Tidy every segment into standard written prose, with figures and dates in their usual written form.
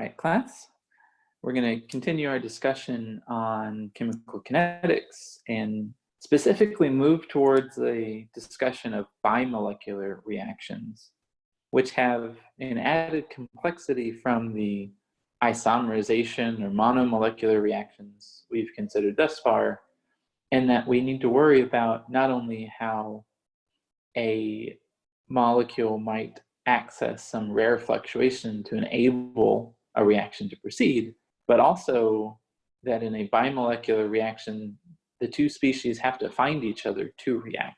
right, class. We're going to continue our discussion on chemical kinetics and specifically move towards a discussion of bimolecular reactions, which have an added complexity from the isomerization or monomolecular reactions we've considered thus far, and that we need to worry about not only how a molecule might access some rare fluctuation to enable a reaction to proceed, but also that in a bimolecular reaction, the two species have to find each other to react.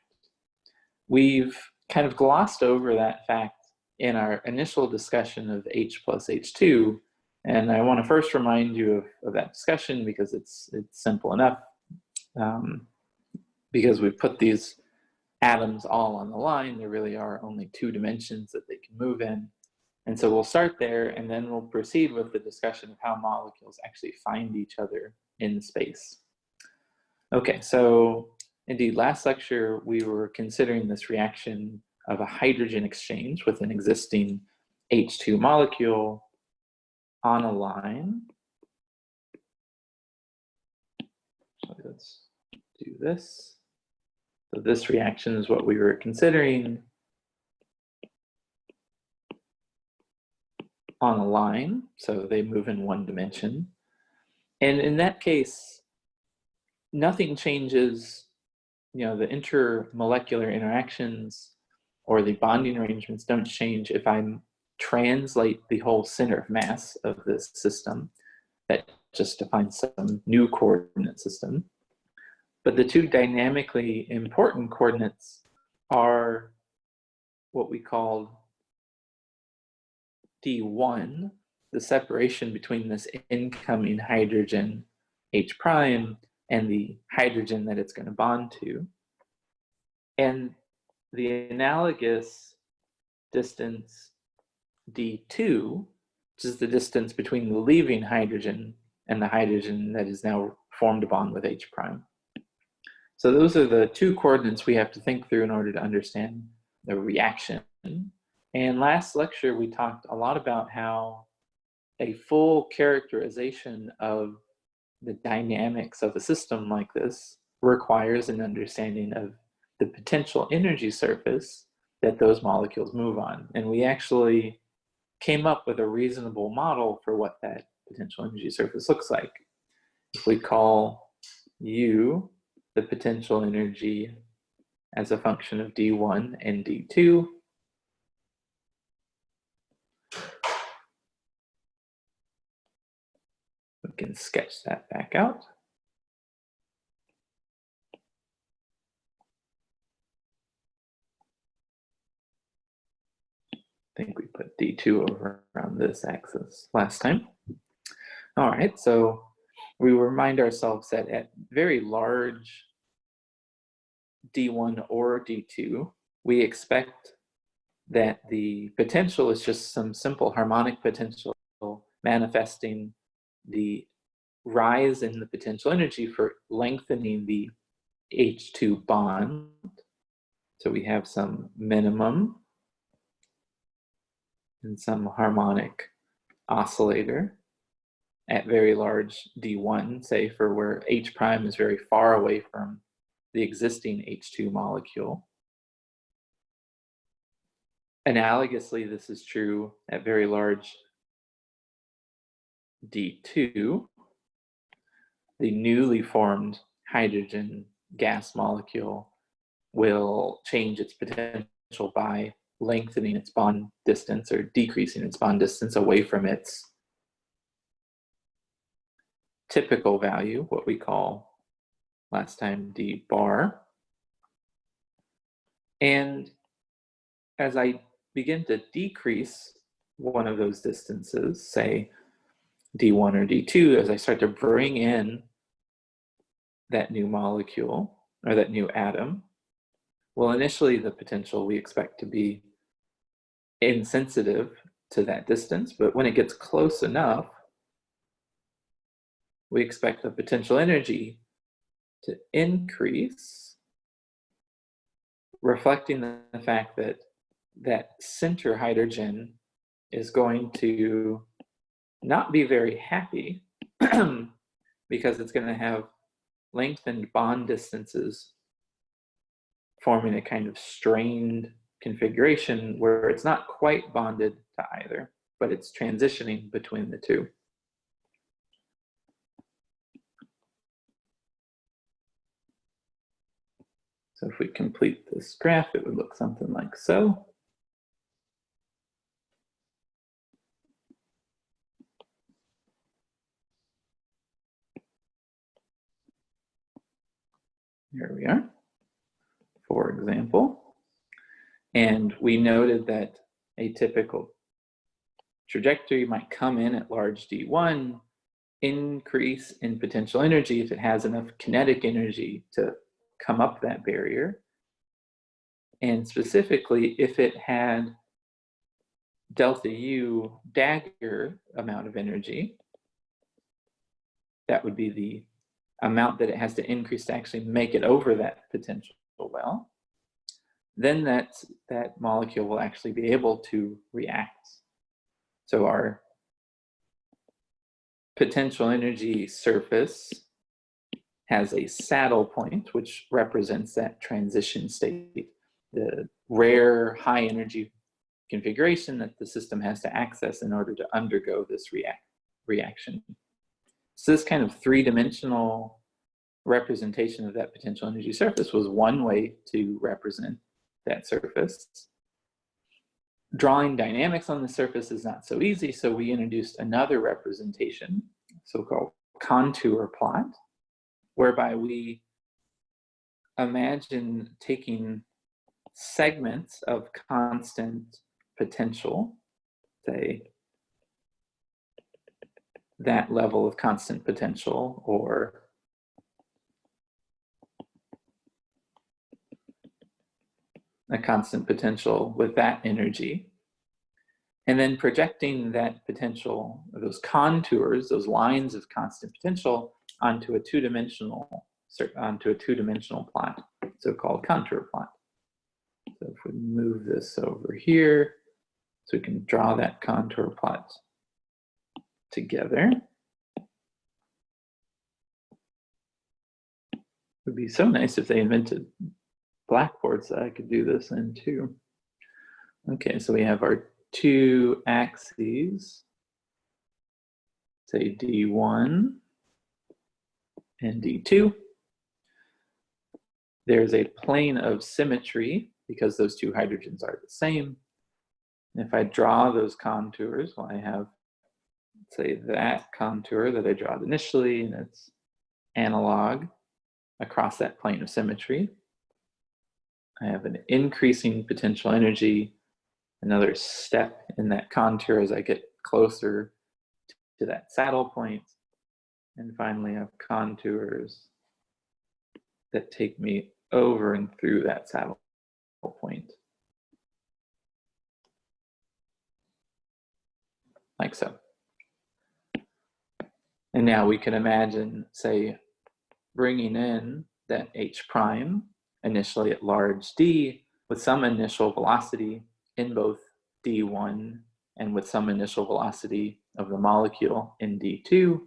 We've kind of glossed over that fact in our initial discussion of H plus H2, and I want to first remind you of that discussion because it's simple enough, because we've put these atoms all on the line. There really are only two dimensions that they can move in. And so we'll start there, and then we'll proceed with the discussion of how molecules actually find each other in space. Okay, so indeed, last lecture, we were considering this reaction of a hydrogen exchange with an existing H2 molecule on a line. So let's do this. So this reaction is what we were considering on a line, so they move in one dimension. And in that case, nothing changes, the intermolecular interactions or the bonding arrangements don't change if I translate the whole center of mass of this system. That just defines some new coordinate system. But the two dynamically important coordinates are what we call D1, the separation between this incoming hydrogen H prime and the hydrogen that it's going to bond to, and the analogous distance D2, which is the distance between the leaving hydrogen and the hydrogen that is now formed a bond with H prime. So those are the two coordinates we have to think through in order to understand the reaction. And last lecture, we talked a lot about how a full characterization of the dynamics of a system like this requires an understanding of the potential energy surface that those molecules move on. And we actually came up with a reasonable model for what that potential energy surface looks like. If we call U the potential energy as a function of D1 and D2, we can sketch that back out. I think we put D2 over around this axis last time. All right, so we remind ourselves that at very large D1 or D2, we expect that the potential is just some simple harmonic potential manifesting the rise in the potential energy for lengthening the H2 bond. So we have some minimum and some harmonic oscillator at very large D1, say for where H prime is very far away from the existing H2 molecule. Analogously, this is true at very large D2. The newly formed hydrogen gas molecule will change its potential by lengthening its bond distance or decreasing its bond distance away from its typical value, what we call last time D bar. And as I begin to decrease one of those distances, say D1 or D2, as I start to bring in that new molecule or that new atom, well, initially the potential we expect to be insensitive to that distance, but when it gets close enough, we expect the potential energy to increase, reflecting the fact that that center hydrogen is going to not be very happy because it's going to have lengthened bond distances forming a kind of strained configuration where it's not quite bonded to either, but it's transitioning between the two. So if we complete this graph, it would look something like so. Here we are, for example. And we noted that a typical trajectory might come in at large D1, increase in potential energy if it has enough kinetic energy to come up that barrier. And specifically, if it had delta U dagger amount of energy, that would be the amount that it has to increase to actually make it over that potential well, then that molecule will actually be able to react. So our potential energy surface has a saddle point, which represents that transition state, the rare high energy configuration that the system has to access in order to undergo this reaction. So this kind of three-dimensional representation of that potential energy surface was one way to represent that surface. Drawing dynamics on the surface is not so easy, so we introduced another representation, so-called contour plot, whereby we imagine taking segments of constant potential, say that level of constant potential, or a constant potential with that energy, and then projecting that potential, those contours, those lines of constant potential onto a two-dimensional plot, so-called contour plot. So if we move this over here, so we can draw that contour plot together. It would be so nice if they invented blackboards that I could do this in too. Okay, so we have our two axes, say D1 and D2. There's a plane of symmetry because those two hydrogens are the same. And if I draw those contours, well, I have, say, that contour that I drew initially, and it's analog across that plane of symmetry. I have an increasing potential energy, another step in that contour as I get closer to that saddle point. And finally, I have contours that take me over and through that saddle point. Like so. And now we can imagine, say, bringing in that H prime initially at large D with some initial velocity in both D1 and with some initial velocity of the molecule in D2,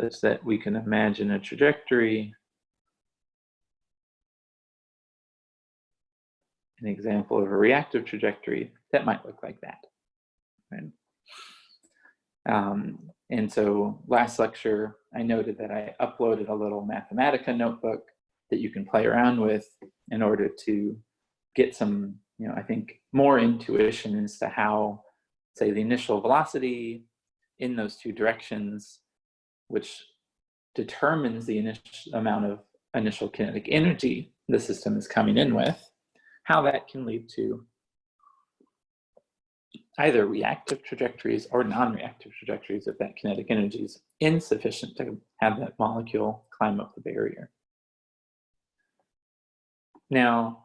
such that we can imagine a trajectory, an example of a reactive trajectory that might look like that. Right? And so last lecture, I noted that I uploaded a little Mathematica notebook that you can play around with in order to get some, I think, more intuition as to how, say, the initial velocity in those two directions, which determines the initial amount of initial kinetic energy the system is coming in with, how that can lead to either reactive trajectories or non-reactive trajectories if that kinetic energy is insufficient to have that molecule climb up the barrier. Now,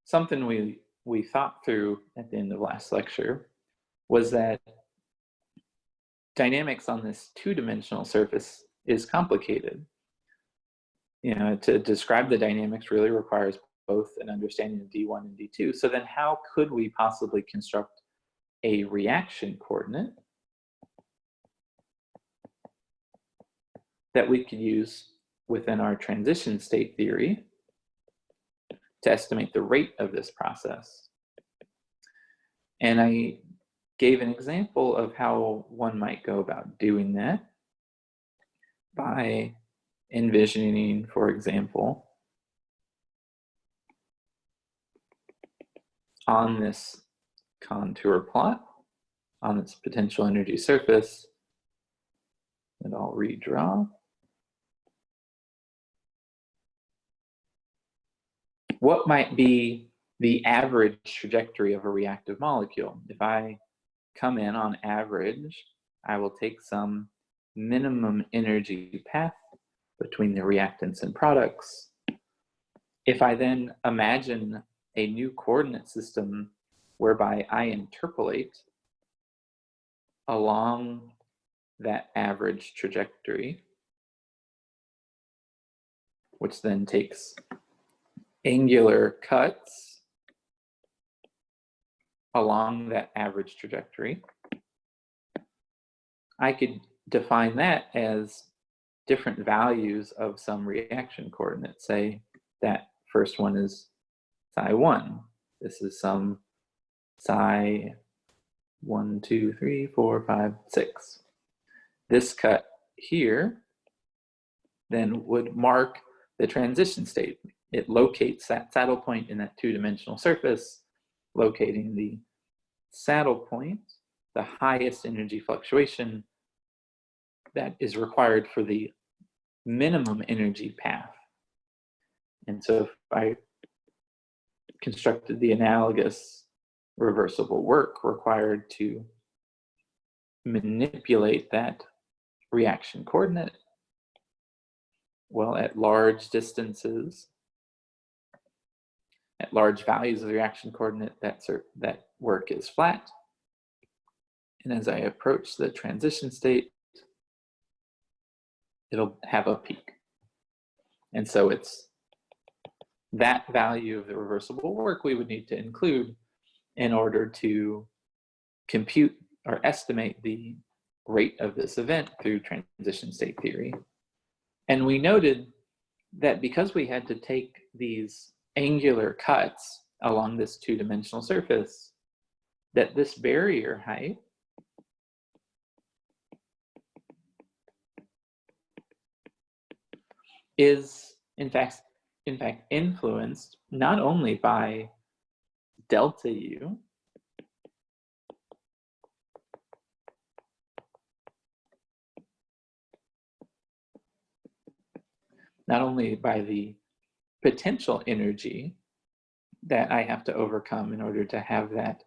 something we thought through at the end of last lecture was that dynamics on this two-dimensional surface is complicated. To describe the dynamics really requires both an understanding of D1 and D2. So then how could we possibly construct a reaction coordinate that we could use within our transition state theory to estimate the rate of this process. And I gave an example of how one might go about doing that by envisioning, for example, on this contour plot, on this potential energy surface, that I'll redraw. What might be the average trajectory of a reactive molecule? If I come in on average, I will take some minimum energy path between the reactants and products. If I then imagine a new coordinate system whereby I interpolate along that average trajectory, which then takes angular cuts along that average trajectory, I could define that as different values of some reaction coordinate. Say that first one is psi 1. This is some psi 1, 2, 3, 4, 5, 6. This cut here then would mark the transition state. It locates that saddle point in that two-dimensional surface, locating the saddle point, the highest energy fluctuation that is required for the minimum energy path. And so if I constructed the analogous reversible work required to manipulate that reaction coordinate, well, at large distances, at large values of the reaction coordinate, that work is flat. And as I approach the transition state, it'll have a peak. And so it's that value of the reversible work we would need to include in order to compute or estimate the rate of this event through transition state theory. And we noted that because we had to take these angular cuts along this two-dimensional surface, that this barrier height is in fact influenced not only by delta U, not only by the potential energy that I have to overcome in order to have that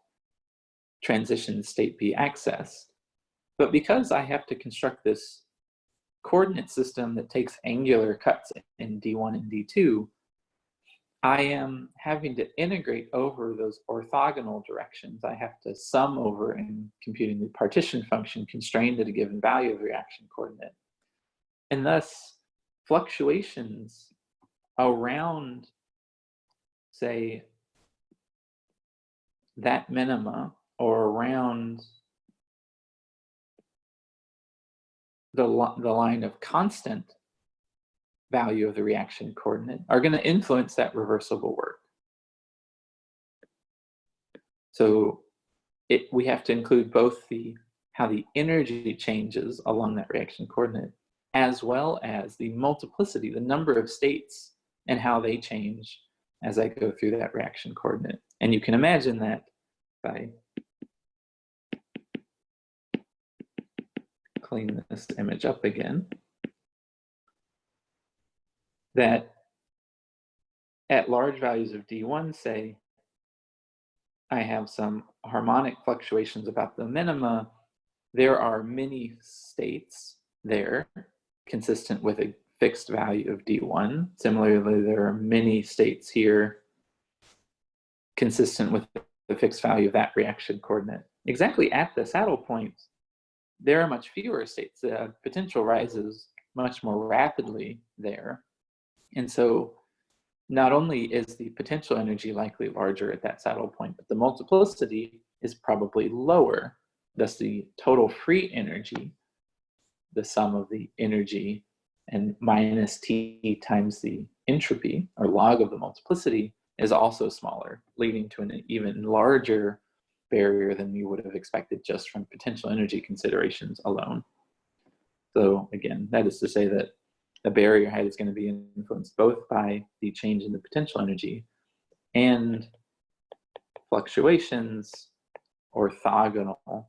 transition state be accessed, but because I have to construct this coordinate system that takes angular cuts in D1 and D2, I am having to integrate over those orthogonal directions. I have to sum over in computing the partition function constrained at a given value of the reaction coordinate. And thus, fluctuations around, say, that minima or around the line of constant value of the reaction coordinate are going to influence that reversible work. So we have to include both how the energy changes along that reaction coordinate, as well as the multiplicity, the number of states, and how they change as I go through that reaction coordinate. And you can imagine that by clean this image up again, that at large values of D1, say, I have some harmonic fluctuations about the minima. There are many states there consistent with a fixed value of D1. Similarly, there are many states here consistent with the fixed value of that reaction coordinate. Exactly at the saddle point, there are much fewer states. The potential rises much more rapidly there. And so not only is the potential energy likely larger at that saddle point, but the multiplicity is probably lower. Thus the total free energy, the sum of the energy and minus t times the entropy, or log of the multiplicity, is also smaller, leading to an even larger barrier than we would have expected just from potential energy considerations alone. So again, that is to say that the barrier height is going to be influenced both by the change in the potential energy and fluctuations orthogonal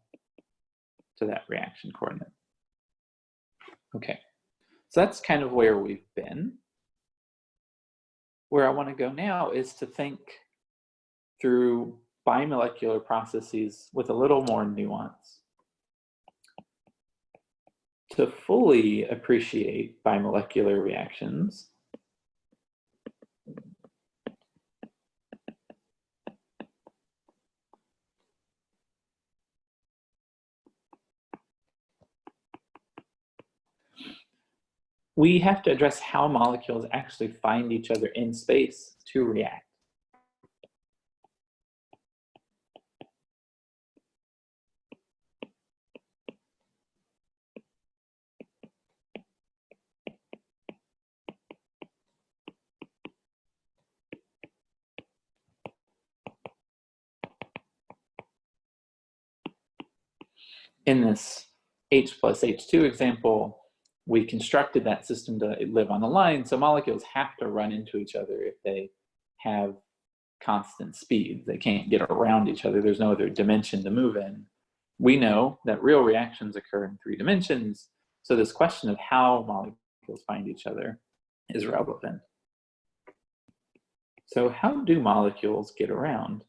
to that reaction coordinate. Okay, so that's kind of where we've been. Where I want to go now is to think through bimolecular processes with a little more nuance. To fully appreciate bimolecular reactions, we have to address how molecules actually find each other in space to react. In this H plus H2 example, we constructed that system to live on a line, so molecules have to run into each other if they have constant speed. They can't get around each other. There's no other dimension to move in. We know that real reactions occur in 3 dimensions, so this question of how molecules find each other is relevant. So how do molecules get around?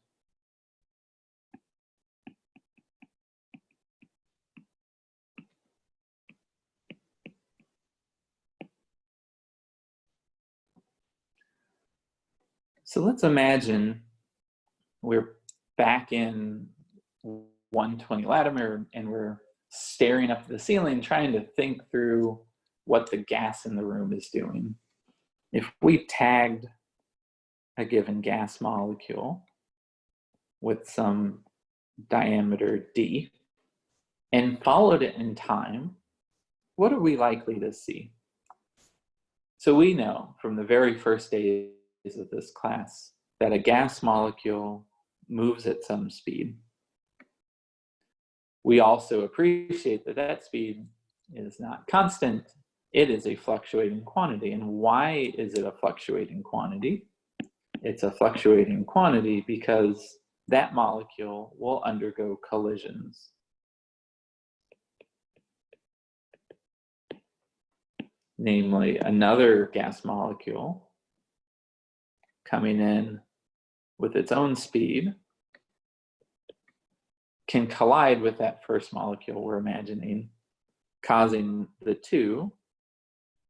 So let's imagine we're back in 120 Latimer and we're staring up at the ceiling trying to think through what the gas in the room is doing. If we tagged a given gas molecule with some diameter d and followed it in time, what are we likely to see? So we know from the very first days of this class that a gas molecule moves at some speed. We also appreciate that that speed is not constant. It is a fluctuating quantity. And why is it a fluctuating quantity? It's a fluctuating quantity because that molecule will undergo collisions. Namely, another gas molecule coming in with its own speed can collide with that first molecule we're imagining, causing the two,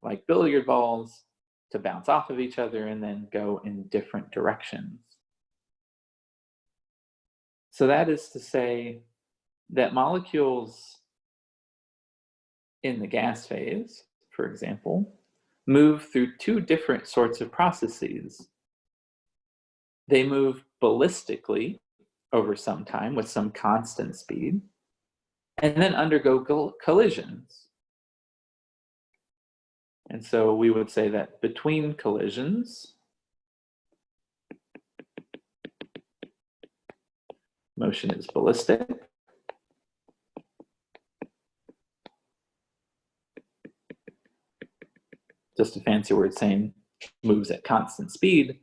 like billiard balls, to bounce off of each other and then go in different directions. So that is to say that molecules in the gas phase, for example, move through 2 different sorts of processes. They move ballistically over some time with some constant speed, and then undergo collisions. And so we would say that between collisions, motion is ballistic. Just a fancy word saying moves at constant speed.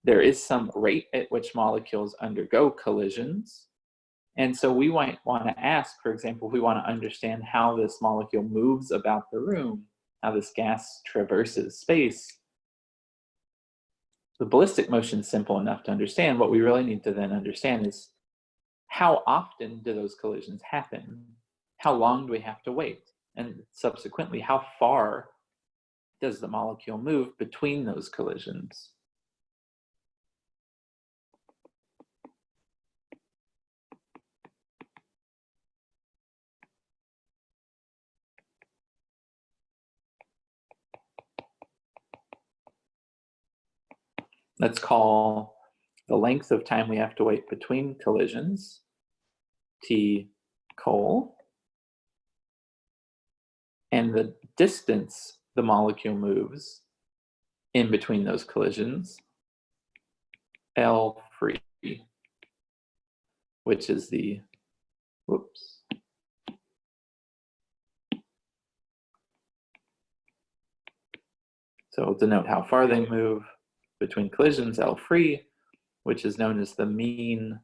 There is some rate at which molecules undergo collisions. And so we might want to ask, for example, we want to understand how this molecule moves about the room, how this gas traverses space. The ballistic motion is simple enough to understand. What we really need to then understand is how often do those collisions happen? How long do we have to wait? And subsequently, how far does the molecule move between those collisions? Let's call the length of time we have to wait between collisions T col, and the distance, the molecule moves in between those collisions, L free, which is the, whoops. So we'll denote how far they move between collisions, L free, which is known as the mean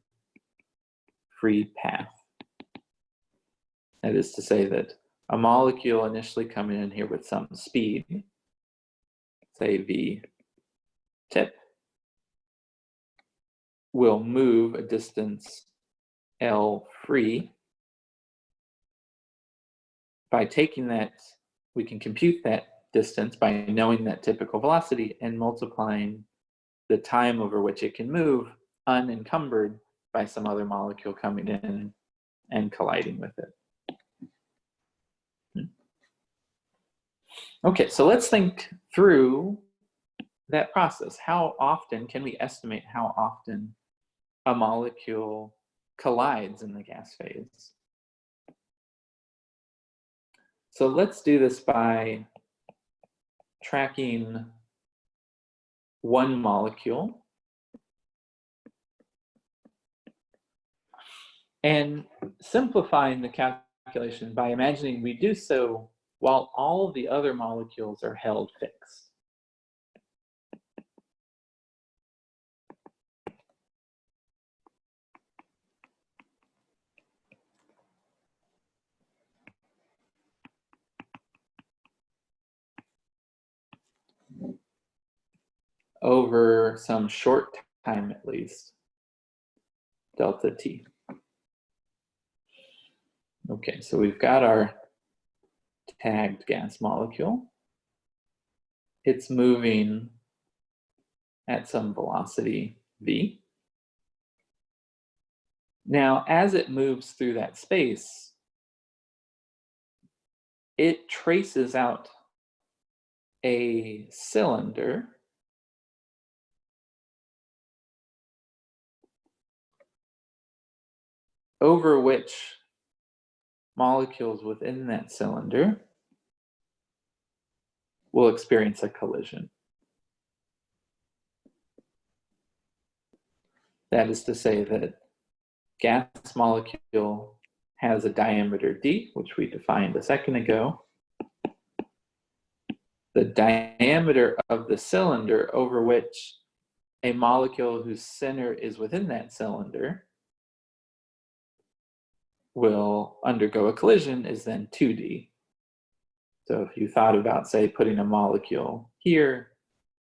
free path. That is to say that a molecule initially coming in here with some speed, say v tip, will move a distance L free. By taking that, we can compute that distance by knowing that typical velocity and multiplying the time over which it can move unencumbered by some other molecule coming in and colliding with it. Okay, so let's think through that process. How often can we estimate how often a molecule collides in the gas phase? So let's do this by tracking one molecule and simplifying the calculation by imagining we do so while all the other molecules are held fixed. Over some short time at least, delta t. Okay, so we've got our tagged gas molecule. It's moving at some velocity v. Now, as it moves through that space, it traces out a cylinder over which molecules within that cylinder will experience a collision. That is to say that gas molecule has a diameter d, which we defined a second ago. The diameter of the cylinder over which a molecule whose center is within that cylinder will undergo a collision is then 2d. So if you thought about, say, putting a molecule here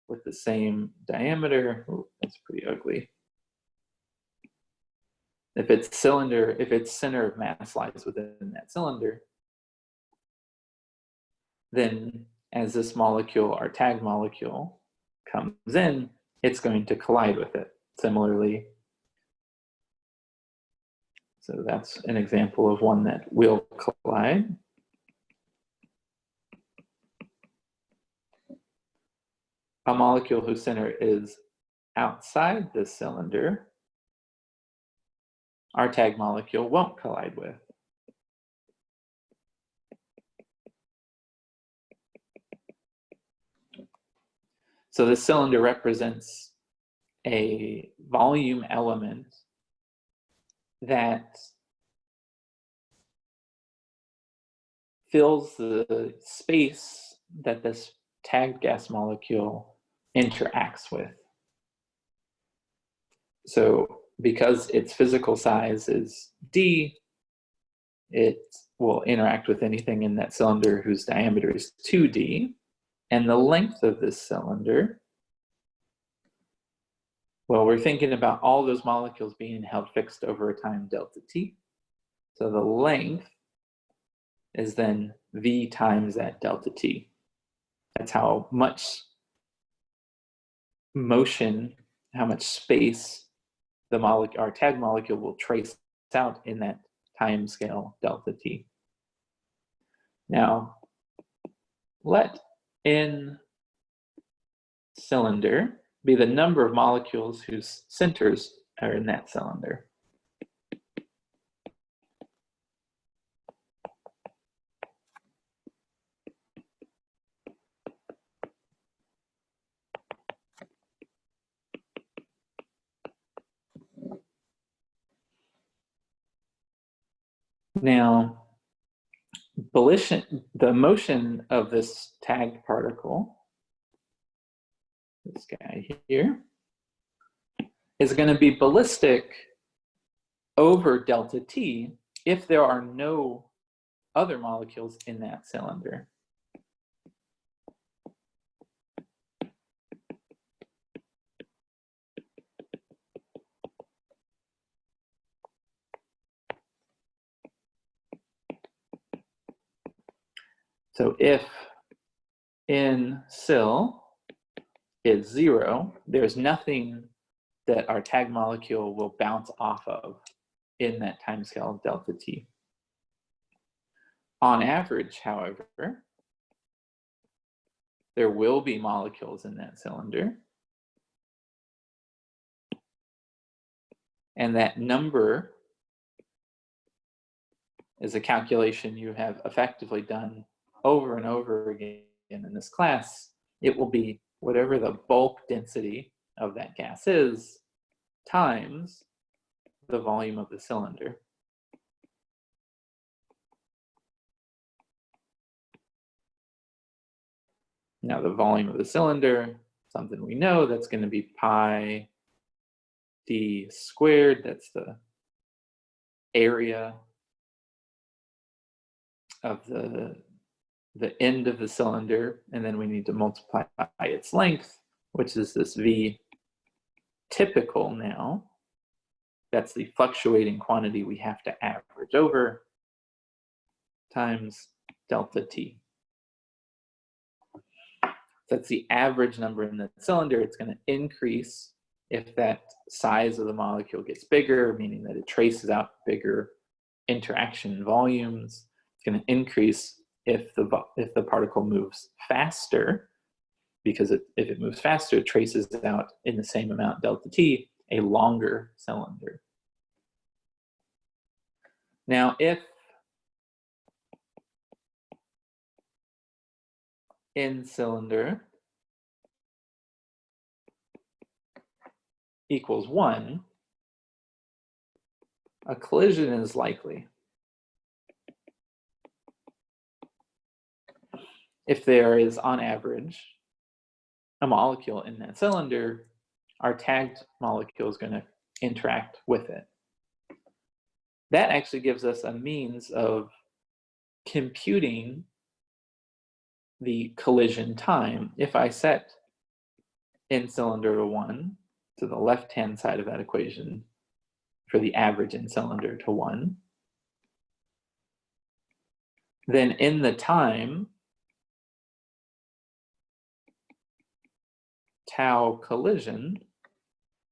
with the same diameter, ooh, that's pretty ugly. If its center of mass lies within that cylinder, then as this molecule, our tag molecule, comes in, it's going to collide with it. Similarly, so that's an example of one that will collide. A molecule whose center is outside the cylinder, our tag molecule won't collide with. So the cylinder represents a volume element that fills the space that this tagged gas molecule interacts with. So because its physical size is d, it will interact with anything in that cylinder whose diameter is 2d, and the length of this cylinder, well, we're thinking about all those molecules being held fixed over a time delta t. So the length is then v times that delta t. That's how much motion, how much space the molecule, our tag molecule, will trace out in that time scale delta t. Now, let n cylinder be the number of molecules whose centers are in that cylinder. Now, the motion of this tagged particle, this guy here, is going to be ballistic over delta T if there are no other molecules in that cylinder. So if in sil is 0, there's nothing that our tag molecule will bounce off of in that timescale delta T. On average, however, there will be molecules in that cylinder. And that number is a calculation you have effectively done over and over again in this class. It will be whatever the bulk density of that gas is times the volume of the cylinder. Now the volume of the cylinder, something we know, that's going to be pi d squared. That's the area of the end of the cylinder, and then we need to multiply by its length, which is this V typical now. That's the fluctuating quantity we have to average over, times delta T. That's the average number in the cylinder. It's going to increase if that size of the molecule gets bigger, meaning that it traces out bigger interaction volumes. It's going to increase if the particle moves faster, because if it moves faster, it traces out in the same amount delta T, a longer cylinder. Now, if in cylinder equals 1, a collision is likely. If there is, on average, a molecule in that cylinder, our tagged molecule is going to interact with it. That actually gives us a means of computing the collision time. If I set in cylinder to 1 to the left-hand side of that equation for the average in cylinder to 1, then in the time tau collision,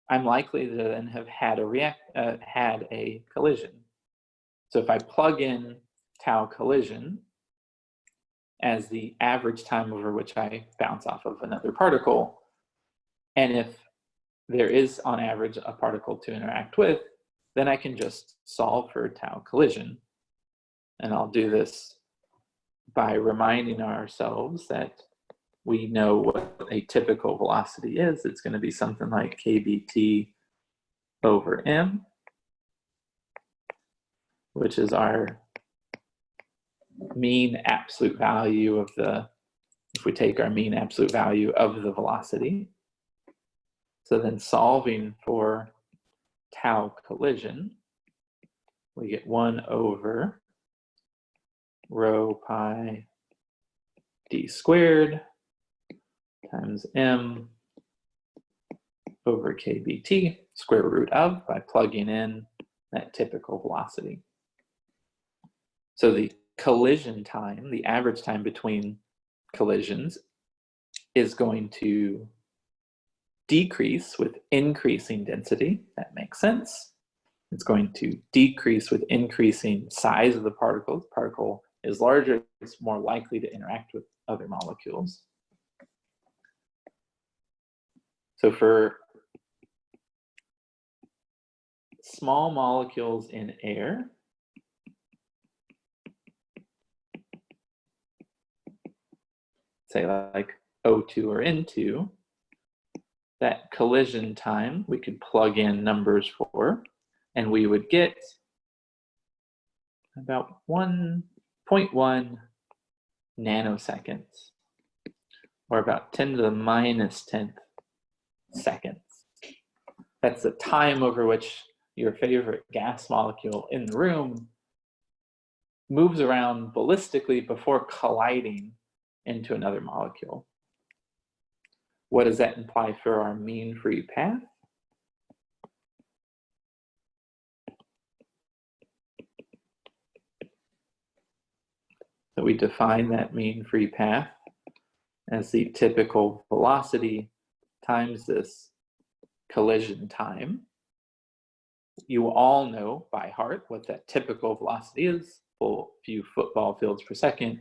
I'm likely to then have had a collision. So if I plug in tau collision as the average time over which I bounce off of another particle, and if there is on average a particle to interact with, then I can just solve for tau collision. And I'll do this by reminding ourselves that we know what a typical velocity is. It's going to be something like kBt over m, which is our mean absolute value of if we take our mean absolute value of the velocity. So then solving for tau collision, we get 1 over rho pi d squared times m over kBt, square root of, by plugging in that typical velocity. So the collision time, the average time between collisions, is going to decrease with increasing density. That makes sense. It's going to decrease with increasing size of the particle. The particle is larger, it's more likely to interact with other molecules. So for small molecules in air, say like O2 or N2, that collision time we could plug in numbers for, and we would get about 1.1 nanoseconds, or about 10 to the minus 10th seconds. That's the time over which your favorite gas molecule in the room moves around ballistically before colliding into another molecule. What does that imply for our mean free path? So we define that mean free path as the typical velocity times this collision time. You all know by heart what that typical velocity is. Full few football fields per second,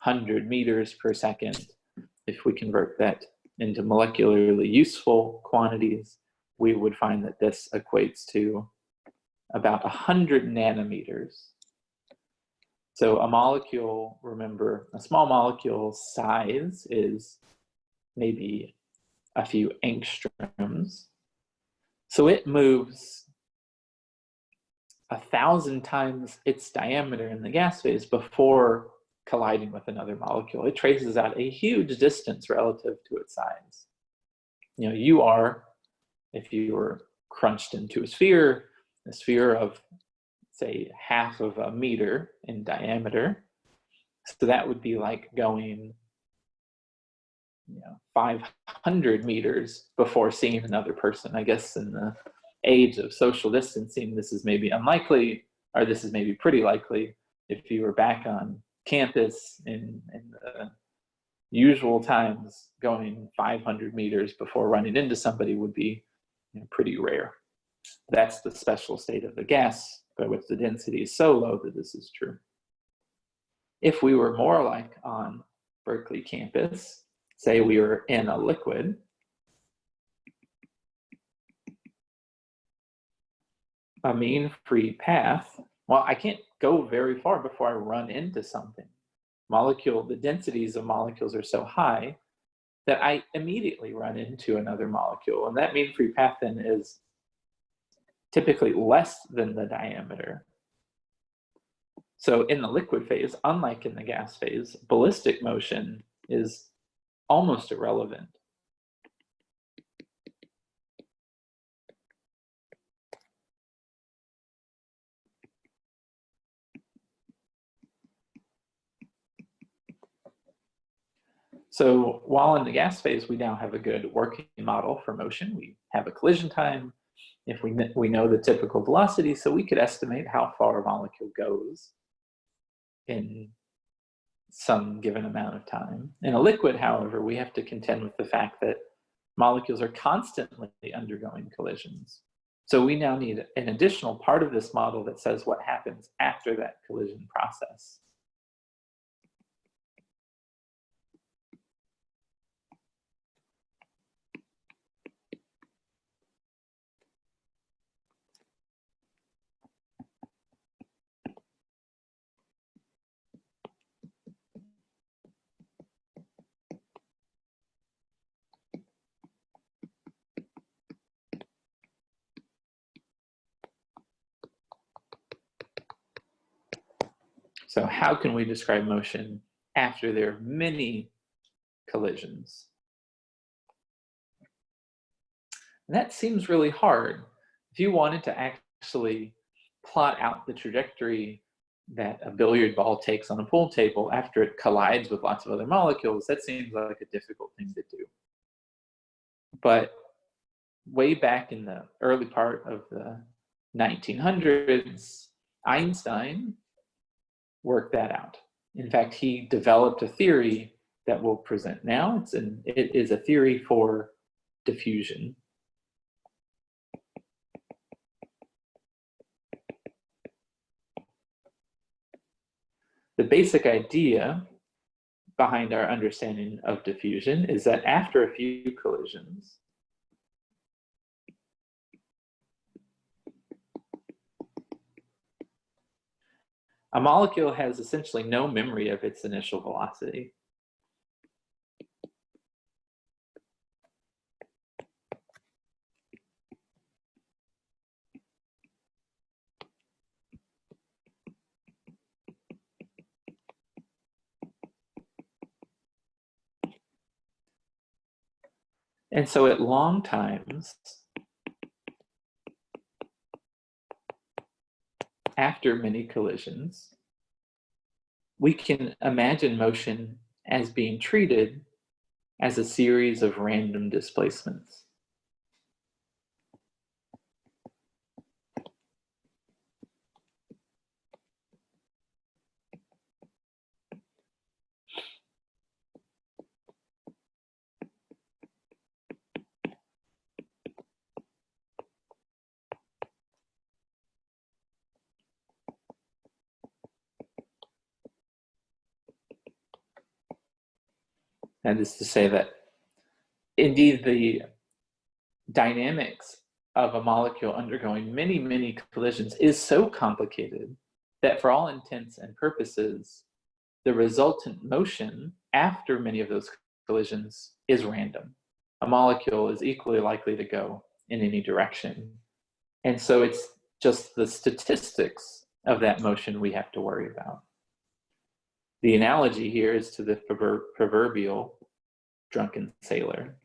100 meters per second. If we convert that into molecularly useful quantities, we would find that this equates to about 100 nanometers. So a molecule, remember, a small molecule size is maybe a few angstroms. So it moves 1,000 times its diameter in the gas phase before colliding with another molecule. It traces out a huge distance relative to its size. You know, you are, if you were crunched into a sphere of, say, half of a meter in diameter. So that would be like going, 500 meters before seeing another person. I guess in the age of social distancing, this is maybe unlikely, or this is maybe pretty likely. If you were back on campus in the usual times, going 500 meters before running into somebody would be pretty rare. That's the special state of the gas by which the density is so low that this is true. If we were more like on Berkeley campus, say we were in a liquid, a mean free path, well, I can't go very far before I run into something. The densities of molecules are so high that I immediately run into another molecule. And that mean free path then is typically less than the diameter. So in the liquid phase, unlike in the gas phase, ballistic motion is almost irrelevant. So while in the gas phase, we now have a good working model for motion. We have a collision time. If we know the typical velocity, so we could estimate how far a molecule goes in some given amount of time. In a liquid, however, we have to contend with the fact that molecules are constantly undergoing collisions. So we now need an additional part of this model that says what happens after that collision process. So how can we describe motion after there are many collisions? And that seems really hard. If you wanted to actually plot out the trajectory that a billiard ball takes on a pool table after it collides with lots of other molecules, that seems like a difficult thing to do. But way back in the early part of the 1900s, Einstein worked that out. In fact, he developed a theory that we'll present now. It is a theory for diffusion. The basic idea behind our understanding of diffusion is that after a few collisions, a molecule has essentially no memory of its initial velocity. And so at long times, after many collisions, we can imagine motion as being treated as a series of random displacements. That is to say that indeed the dynamics of a molecule undergoing many, many collisions is so complicated that for all intents and purposes, the resultant motion after many of those collisions is random. A molecule is equally likely to go in any direction. And so it's just the statistics of that motion we have to worry about. The analogy here is to the proverbial drunken sailor.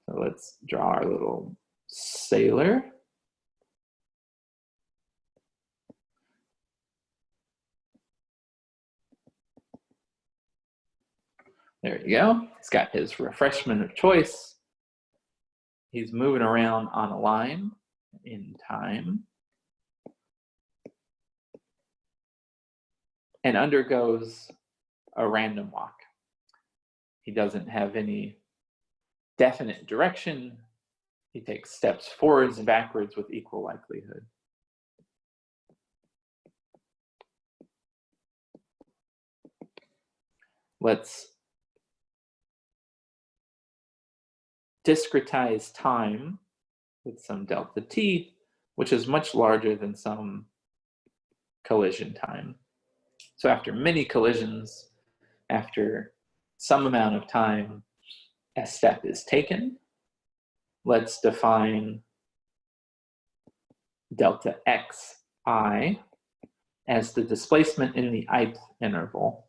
So let's draw our little sailor. There you go. He's got his refreshment of choice. He's moving around on a line in time and undergoes a random walk. He doesn't have any definite direction. He takes steps forwards and backwards with equal likelihood. Let's discretize time with some delta t, which is much larger than some collision time. So after many collisions, after some amount of time, a step is taken. Let's define delta xi as the displacement in the ith interval.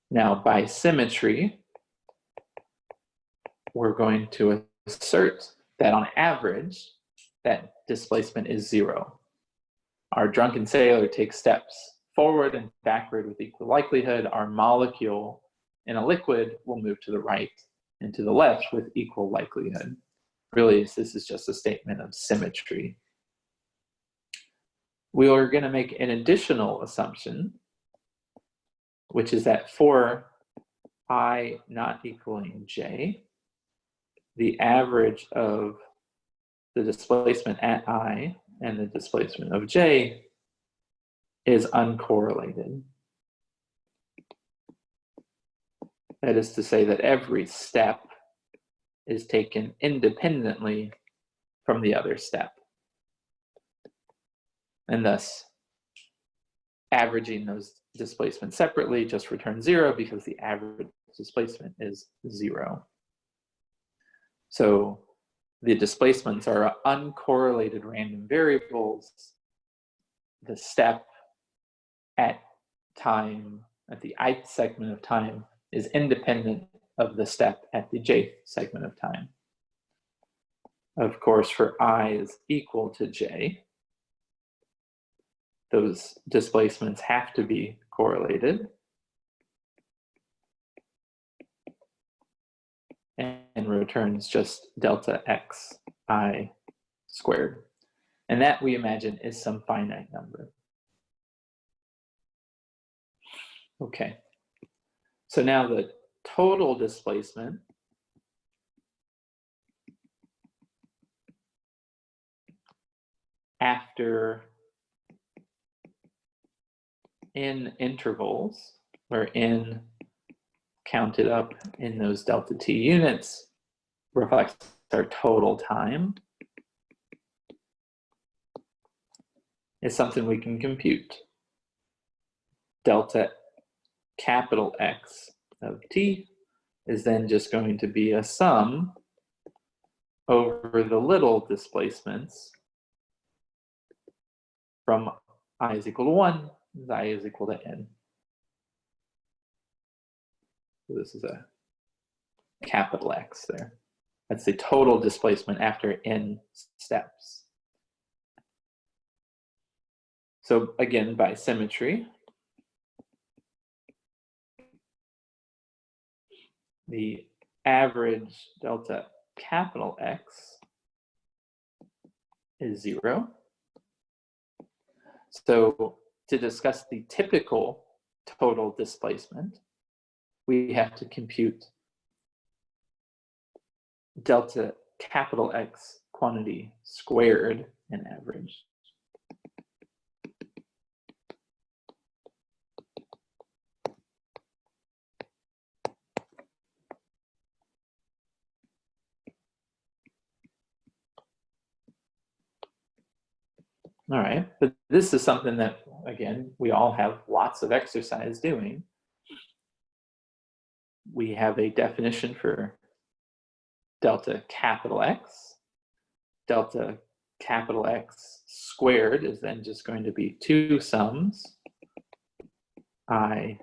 Now, by symmetry, we're going to assert that on average, that displacement is 0. Our drunken sailor takes steps forward and backward with equal likelihood. Our molecule in a liquid will move to the right and to the left with equal likelihood. Really, this is just a statement of symmetry. We are going to make an additional assumption, which is that for I not equaling j, the average of the displacement at I and the displacement of j is uncorrelated. That is to say that every step is taken independently from the other step. And thus, averaging those displacements separately just returns 0 because the average displacement is 0. So the displacements are uncorrelated random variables. The step at time, at the ith segment of time, is independent of the step at the jth segment of time. Of course, for I is equal to j, those displacements have to be correlated. And returns just delta xi squared. And that, we imagine, is some finite number. Okay. So now the total displacement after n intervals, where n counted up in those delta t units reflects our total time, is something we can compute. Delta capital X of t is then just going to be a sum over the little displacements from I is equal to 1 to I is equal to n. So this is a capital X there. That's the total displacement after n steps. So again, by symmetry, the average delta capital X is 0. So to discuss the typical total displacement, we have to compute delta capital X quantity squared and average. All right, but this is something that, again, we all have lots of exercise doing. We have a definition for delta capital X. Delta capital X squared is then just going to be two sums, I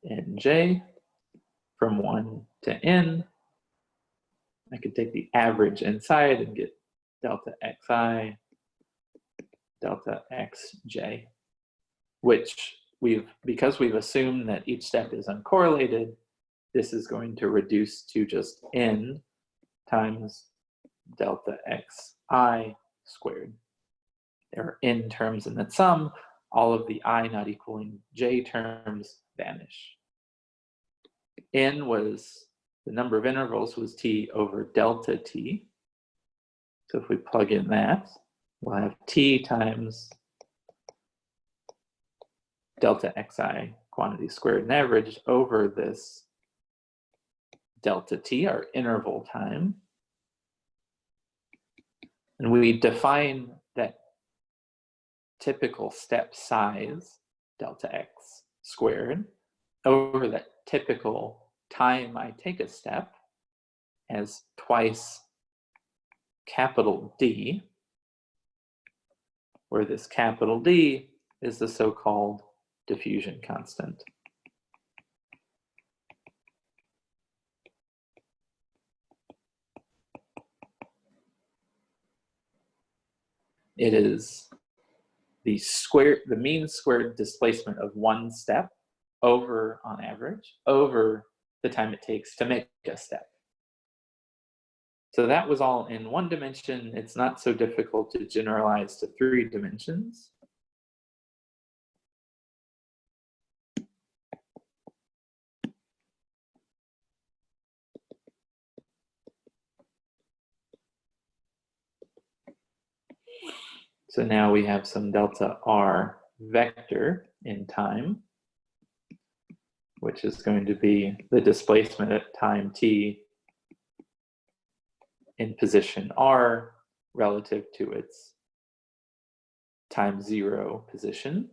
and j, from 1 to n. I could take the average inside and get delta xi, delta xj, which because we've assumed that each step is uncorrelated, this is going to reduce to just n times delta xi squared. There are n terms in that sum. All of the I not equaling j terms vanish. N was, the number of intervals was t over delta t. So if we plug in that, we'll have t times delta xi quantity squared and average over this delta t, our interval time. And we define that typical step size, delta x squared, over that typical time I take a step as twice capital D, where this capital D is the so-called diffusion constant. It is the mean squared displacement of one step over, on average, over the time it takes to make a step. So that was all in one dimension. It's not so difficult to generalize to 3 dimensions. So now we have some delta r vector in time, which is going to be the displacement at time t in position r relative to its time 0 position.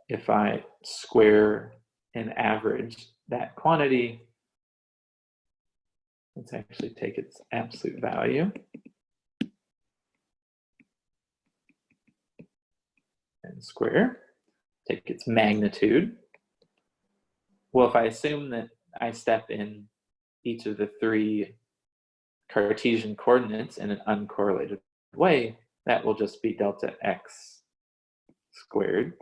If I square and average that quantity, let's actually take its absolute value and square, take its magnitude. Well, if I assume that I step in each of the 3 Cartesian coordinates in an uncorrelated way, that will just be delta x squared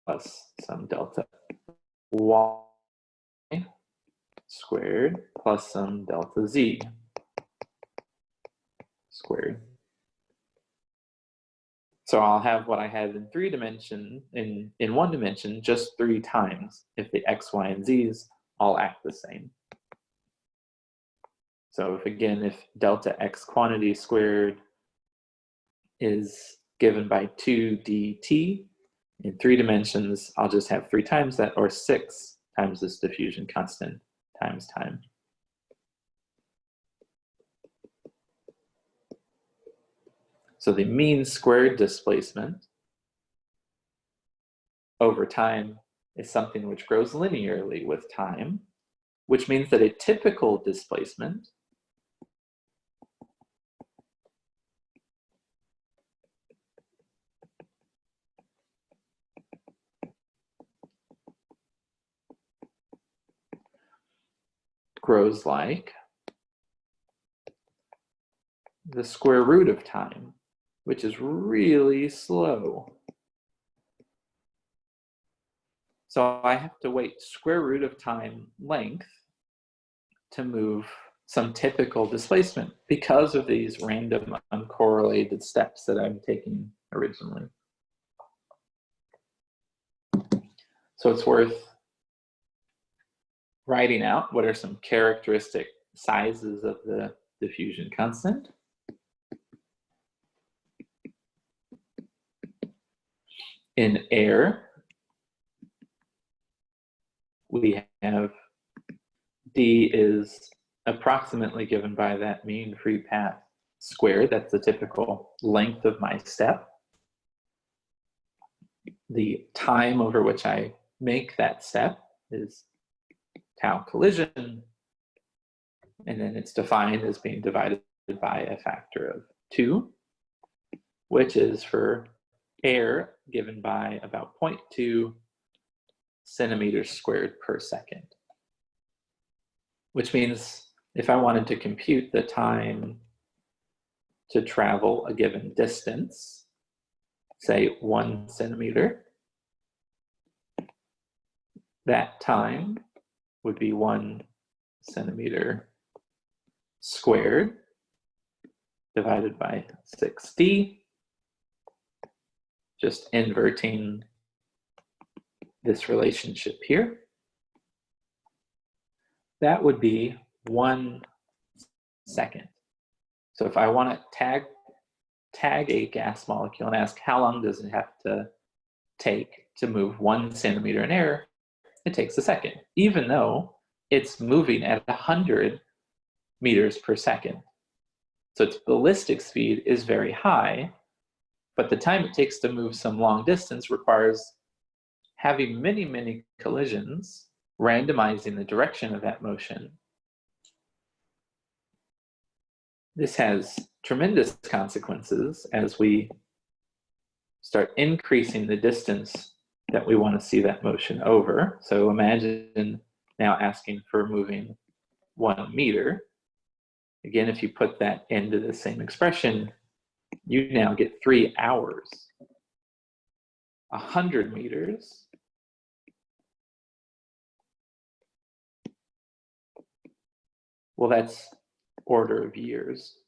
plus some delta y squared plus some delta z squared. So I'll have what I had in 3 dimension, in 1 dimension, just 3 times if the x, y, and z's all act the same. So if delta x quantity squared is given by 2 dt in 3 dimensions, I'll just have 3 times that, or 6 times this diffusion constant times time. So the mean squared displacement over time is something which grows linearly with time, which means that a typical displacement grows like the square root of time, which is really slow. So I have to wait square root of time length to move some typical displacement because of these random uncorrelated steps that I'm taking originally. So it's worth writing out what are some characteristic sizes of the diffusion constant. In air, we have d is approximately given by that mean free path squared. That's the typical length of my step. The time over which I make that step is tau collision, and then it's defined as being divided by a factor of 2, which is for air given by about 0.2 centimeters squared per second. Which means if I wanted to compute the time to travel a given distance, say 1 centimeter, that time would be 1 centimeter squared divided by 6d, just inverting this relationship here. That would be 1 second. So if I want to tag a gas molecule and ask how long does it have to take to move 1 centimeter in air, it takes a second, even though it's moving at 100 meters per second. So its ballistic speed is very high, but the time it takes to move some long distance requires having many, many collisions, randomizing the direction of that motion. This has tremendous consequences as we start increasing the distance that we want to see that motion over. So imagine now asking for moving 1 meter. Again, if you put that into the same expression, you now get 3 hours. 100 meters. Well, that's order of years.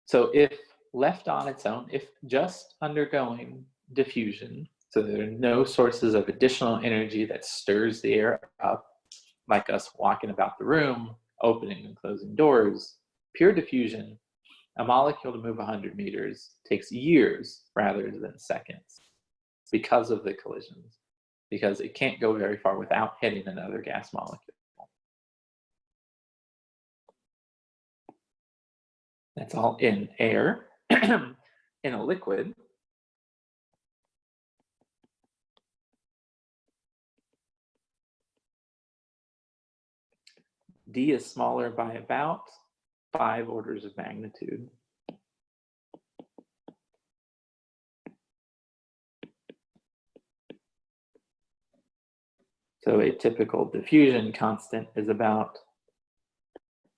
So if left on its own, if just undergoing diffusion, so there are no sources of additional energy that stirs the air up, like us walking about the room, opening and closing doors, pure diffusion, a molecule to move 100 meters takes years rather than seconds because of the collisions, because it can't go very far without hitting another gas molecule. That's all in air. In a liquid, d is smaller by about 5 orders of magnitude. So a typical diffusion constant is about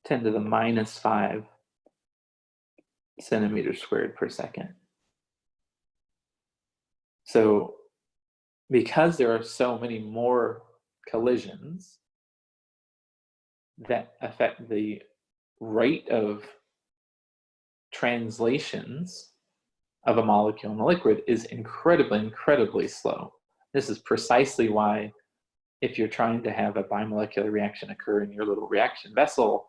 10 to the minus 5 centimeters squared per second. So because there are so many more collisions that affect the rate of translations of a molecule in a liquid is incredibly, incredibly slow. This is precisely why if you're trying to have a bimolecular reaction occur in your little reaction vessel,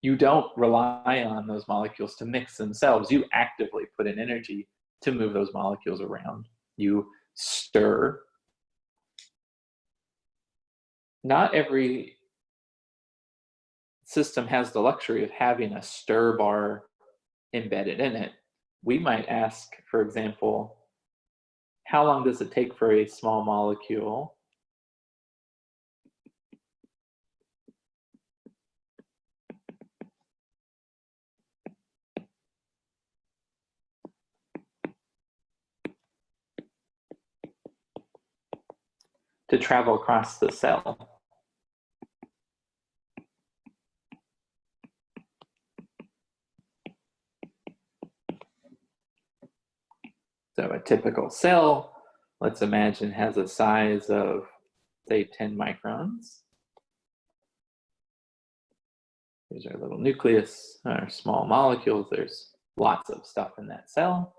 you don't rely on those molecules to mix themselves. You actively put in energy to move those molecules around. You stir. Not every system has the luxury of having a stir bar embedded in it. We might ask, for example, how long does it take for a small molecule to travel across the cell? So a typical cell, let's imagine, has a size of, say, 10 microns. Here's our little nucleus, our small molecules. There's lots of stuff in that cell.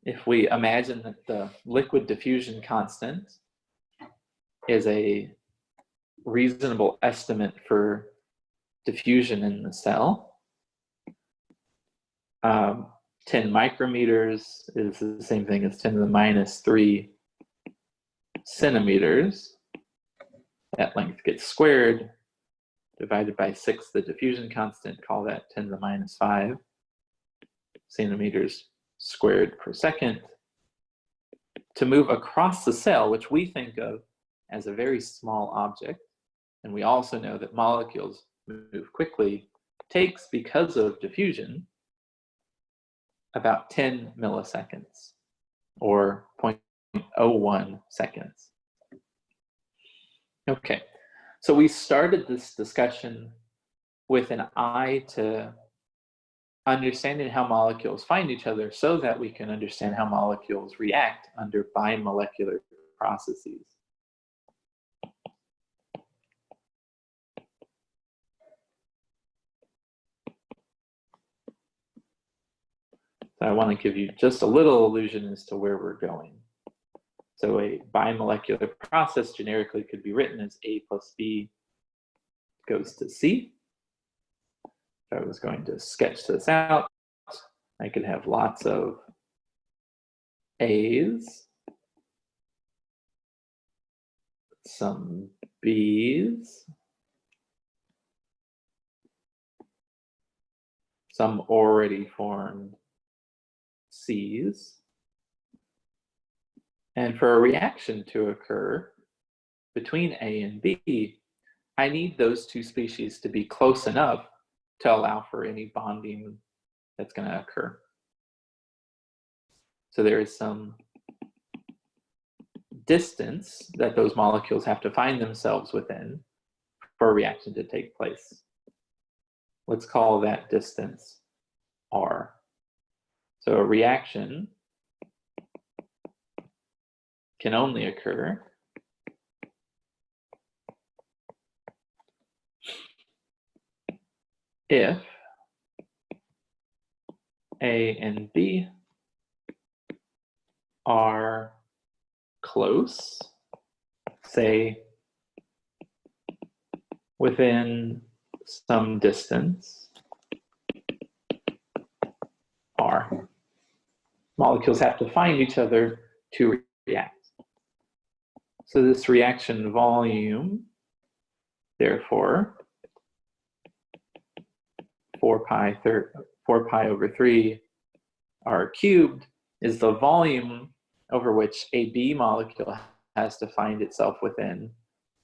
If we imagine that the liquid diffusion constant is a reasonable estimate for diffusion in the cell, 10 micrometers is the same thing as 10 to the minus 3 centimeters. That length gets squared, divided by 6, the diffusion constant, call that 10 to the minus 5 centimeters squared per second. To move across the cell, which we think of as a very small object, and we also know that molecules move quickly, takes, because of diffusion, about 10 milliseconds, or 0.01 seconds. Okay, so we started this discussion with an eye to understanding how molecules find each other so that we can understand how molecules react under bimolecular processes. So I want to give you just a little illusion as to where we're going. So a bimolecular process generically could be written as A plus B goes to C. If I was going to sketch this out, I could have lots of A's, some B's, some already formed C's. And for a reaction to occur between A and B, I need those two species to be close enough to allow for any bonding that's going to occur. So there is some distance that those molecules have to find themselves within for a reaction to take place. Let's call that distance R. So a reaction can only occur if A and B are close, say within some distance R. Molecules have to find each other to react. So this reaction volume, therefore, 4 pi over 3 R cubed is the volume over which a B molecule has to find itself within,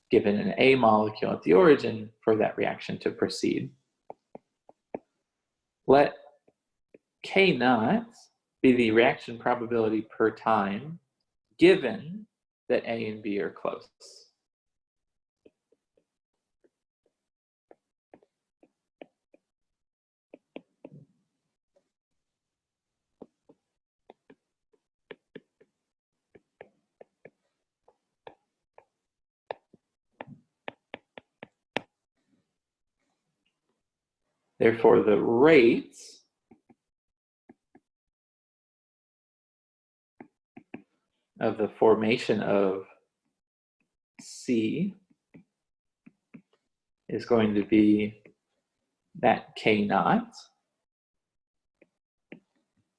given an A molecule at the origin, for that reaction to proceed. Let K naught be the reaction probability per time, given that A and B are close. Therefore, the rates of the formation of C is going to be that K naught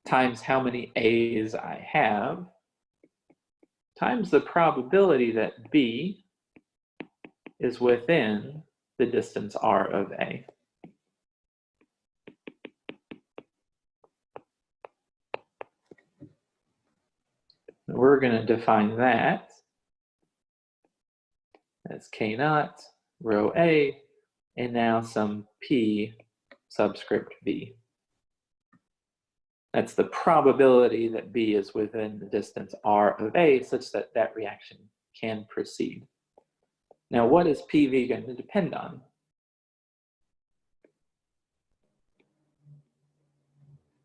times how many A's I have times the probability that B is within the distance R of A. we're going to define that as K naught, rho A, and now some P subscript B. That's the probability that B is within the distance R of A such that that reaction can proceed. Now, what is PV going to depend on?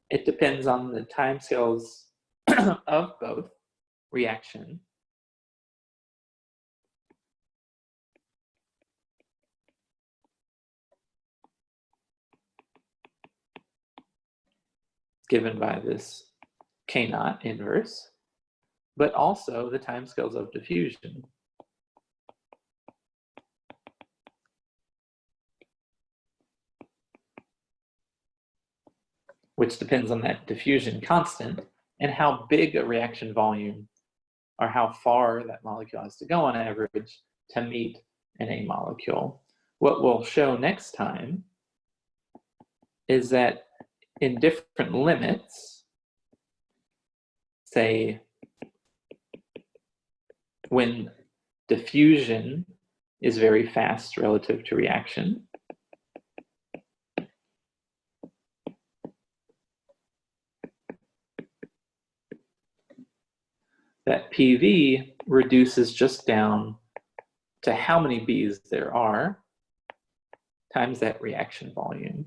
It depends on the timescales of both reaction given by this K naught inverse, but also the timescales of diffusion. Which depends on that diffusion constant and how big a reaction volume or how far that molecule has to go on average to meet an A molecule. What we'll show next time is that in different limits, say when diffusion is very fast relative to reaction, that PV reduces just down to how many B's there are times that reaction volume.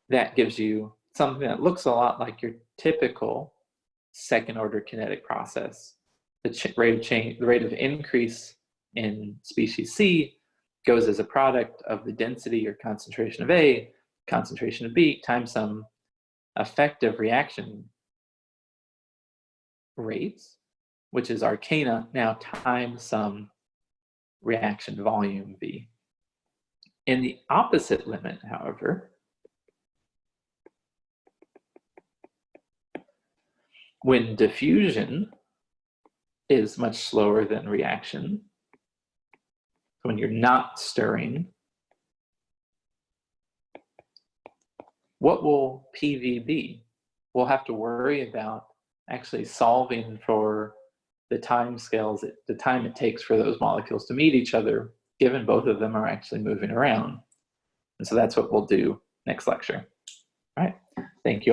That gives you something that looks a lot like your typical second order kinetic process. The rate of increase in species C goes as a product of the density or concentration of A, concentration of B, times some effective reaction rates, which is our K naught now times some reaction volume V. In the opposite limit, however, when diffusion is much slower than reaction, when you're not stirring, what will PV be? We'll have to worry about actually solving for the time scales, the time it takes for those molecules to meet each other, given both of them are actually moving around. And so that's what we'll do next lecture. All right, thank you all.